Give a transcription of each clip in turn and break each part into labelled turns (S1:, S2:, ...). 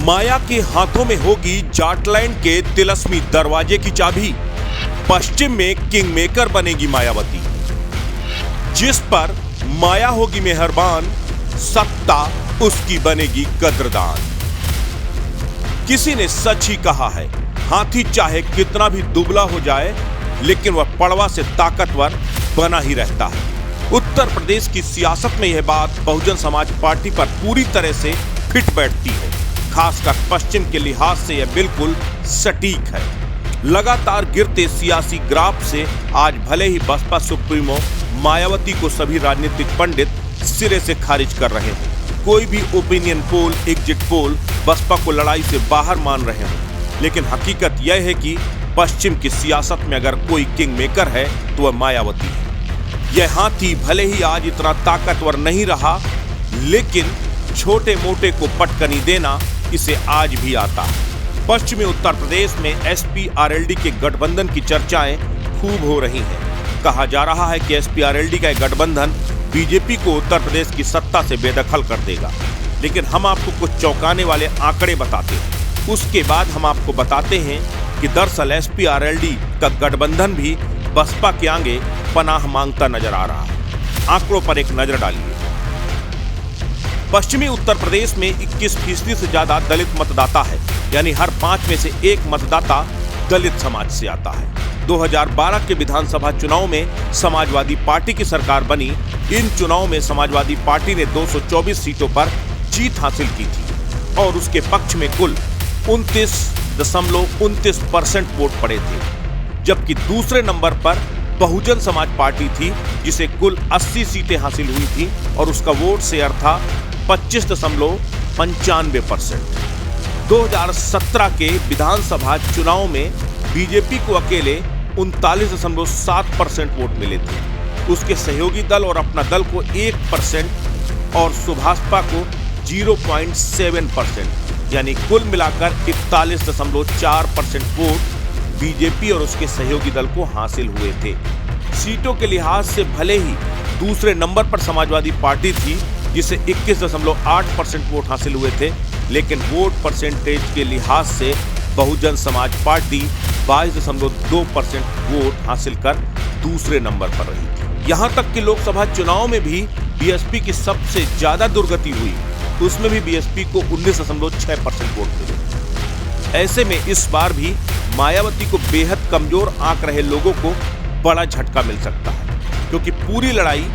S1: माया के हाथों में होगी जाटलैंड के तिलस्मी दरवाजे की चाबी। पश्चिम में किंग मेकर बनेगी मायावती। जिस पर माया होगी मेहरबान, सत्ता उसकी बनेगी कद्रदान। किसी ने सच ही कहा है, हाथी चाहे कितना भी दुबला हो जाए लेकिन वह पड़वा से ताकतवर बना ही रहता है। उत्तर प्रदेश की सियासत में यह बात बहुजन समाज पार्टी पर पूरी तरह से फिट बैठती है। खासकर पश्चिम के लिहाज से यह बिल्कुल सटीक है। लगातार गिरते सियासी ग्राफ से आज भले ही बसपा सुप्रीमो मायावती को सभी राजनीतिक पंडित सिरे से खारिज कर रहे हैं। कोई भी opinion poll, exit poll Baspa को लड़ाई से बाहर मान रहे हैं, लेकिन हकीकत यह है कि पश्चिम की सियासत में अगर कोई किंग मेकर है तो वह मायावती है। यह हाथी भले ही आज इतना ताकतवर नहीं रहा, लेकिन छोटे मोटे को पटकनी देना इसे आज भी आता है। पश्चिमी उत्तर प्रदेश में एसपी-आरएलडी के गठबंधन की चर्चाएं खूब हो रही हैं। कहा जा रहा है कि एसपी-आरएलडी का गठबंधन बीजेपी को उत्तर प्रदेश की सत्ता से बेदखल कर देगा। लेकिन हम आपको कुछ चौंकाने वाले आंकड़े बताते हैं। उसके बाद हम आपको बताते हैं कि दरअसल एसपी-आरएलडी का गठबंधन भी बसपा के आगे पनाह मांगता नजर आ रहा है। आंकड़ों पर एक नजर डालिए। पश्चिमी उत्तर प्रदेश में 21% से ज्यादा दलित मतदाता है, यानी हर 5 में से 1 मतदाता दलित समाज से आता है। 2012 के विधानसभा चुनाव में समाजवादी पार्टी की सरकार बनी। इन चुनाव में समाजवादी पार्टी ने 224 सीटों पर जीत हासिल की थी और उसके पक्ष में कुल 29.29% वोट पड़े थे, जबकि दूसरे नंबर पर बहुजन समाज पार्टी थी जिसे कुल 80 सीटें हासिल हुई थी और उसका वोट शेयर था 25.95%। 2017 के विधानसभा चुनाव में बीजेपी को अकेले 39.7% वोट मिले थे। उसके सहयोगी दल और अपना दल को 1% और सुभाषपा को 0.7%, यानी कुल मिलाकर 41.4% वोट बीजेपी और उसके सहयोगी दल को हासिल हुए थे। सीटों के लिहाज से भले ही दूसरे नंबर पर समाजवादी पार्टी थी जिसे 21.8% वोट हासिल हुए थे, लेकिन वोट परसेंटेज के लिहाज से बहुजन समाज पार्टी 22.2% वोट हासिल कर दूसरे नंबर पर रही थी। यहां तक कि लोकसभा चुनाव में भी बीएसपी की सबसे ज्यादा दुर्गति हुई, उसमें भी बीएसपी को 19.6% वोट मिले। ऐसे में इस बार भी मायावती को बेहद कमजोर आंक रहे लोगों को बड़ा झटका मिल सकता है, क्योंकि पूरी लड़ाई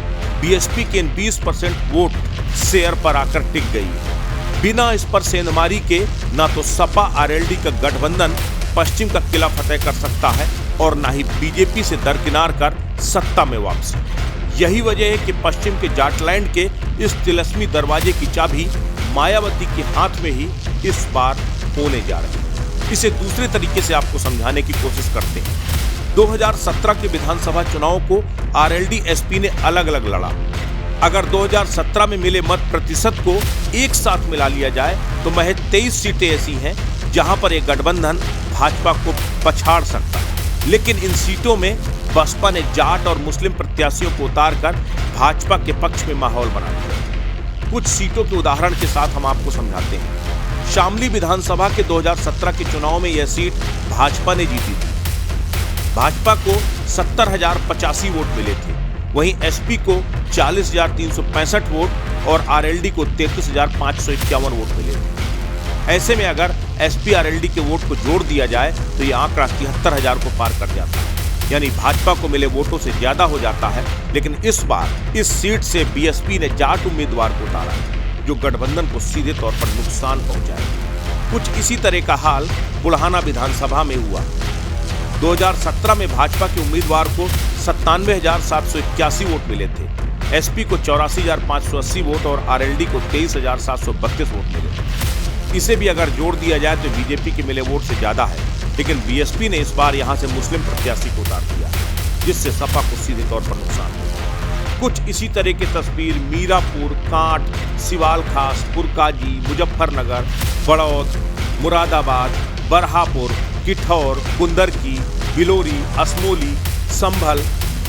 S1: बीएसपी के 20% वोट शेयर पर आकर टिक गई है। बिना इस पर सेंधमारी के ना तो सपा आरएलडी का गठबंधन पश्चिम का किला फतेह कर सकता है और ना ही बीजेपी से दरकिनार कर सत्ता में वापसी। यही वजह है कि पश्चिम के जाटलैंड के इस तिलस्मी दरवाजे की चाबी मायावती के हाथ में ही इस बार होने जा रही है। इसे दूसरे तरीके से आपको समझाने की कोशिश करते हैं। 2017 के विधानसभा चुनाव को आरएलडी एसपी ने अलग अलग लड़ा। अगर 2017 में मिले मत प्रतिशत को एक साथ मिला लिया जाए तो महज 23 सीटें ऐसी हैं जहां पर एक गठबंधन भाजपा को पछाड़ सकता है। लेकिन इन सीटों में बसपा ने जाट और मुस्लिम प्रत्याशियों को उतारकर भाजपा के पक्ष में माहौल बना दिया। कुछ सीटों के उदाहरण के साथ हम आपको समझाते हैं। शामली विधानसभा के 2017 के चुनाव में यह सीट भाजपा ने जीती थी। भाजपा को 70,085 वोट मिले थे, वहीं एसपी को 40,365 वोट और आरएलडी को 33,551 वोट मिले थे। ऐसे में अगर एसपी आरएलडी के वोट को जोड़ दिया जाए तो यह आंकड़ा 73,000 को पार कर जाता है, यानी भाजपा को मिले वोटों से ज्यादा हो जाता है। लेकिन इस बार इस सीट से बीएसपी ने जाट उम्मीदवार को उतारा है, जो गठबंधन को सीधे तौर पर नुकसान पहुंचाएगा। कुछ इसी तरह का हाल बुढ़ाना विधानसभा में हुआ। 2017 में भाजपा के उम्मीदवार को 97,781 वोट मिले थे, एसपी को 84,580 वोट और आरएलडी को 23,732 वोट मिले। इसे भी अगर जोड़ दिया जाए तो बीजेपी के मिले वोट से ज्यादा है, लेकिन बीएसपी ने इस बार यहां से मुस्लिम प्रत्याशी को उतार दिया, जिससे सपा को सीधे तौर पर नुकसान हुआ। कुछ इसी तरह की तस्वीर मीरापुर, कांट, सिवालखास, पुरकाजी, मुजफ्फरनगर, बड़ौद, मुरादाबाद, बरहापुर, किठौर, कुंदरकी, बिलोरी, असमोली, संभल,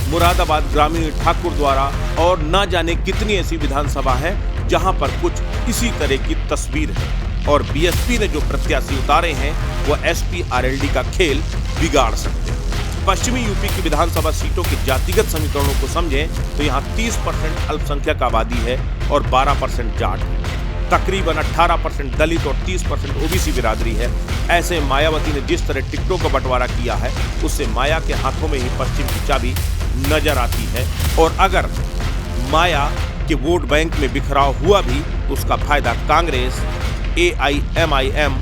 S1: मुरादाबाद ग्रामीण, ठाकुरद्वारा और न जाने कितनी ऐसी विधानसभा है जहां पर कुछ इसी तरह की तस्वीर है। और बीएसपी ने जो प्रत्याशी उतारे हैं वो एसपी आरएलडी का खेल बिगाड़ सकते हैं। पश्चिमी यूपी की विधानसभा सीटों के जातिगत समीकरणों को समझें तो यहाँ 30% अल्पसंख्यक आबादी है और 12% जाट है। तकरीबन 18% दलित और 30% ओबीसी बिरादरी है। ऐसे मायावती ने जिस तरह टिकटों का बंटवारा किया है उससे माया के हाथों में ही पश्चिम की चाबी नजर आती है। और अगर माया के वोट बैंक में बिखराव हुआ भी तो उसका फायदा कांग्रेस, एआईएमआईएम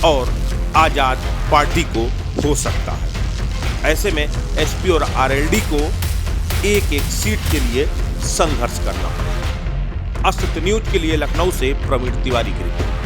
S1: और आजाद पार्टी को हो सकता है। ऐसे में एसपी और आरएलडी को एक एक सीट के लिए संघर्ष करना पड़ेगा। अस्तित्व न्यूज के लिए लखनऊ से प्रवीण तिवारी की रिपोर्ट।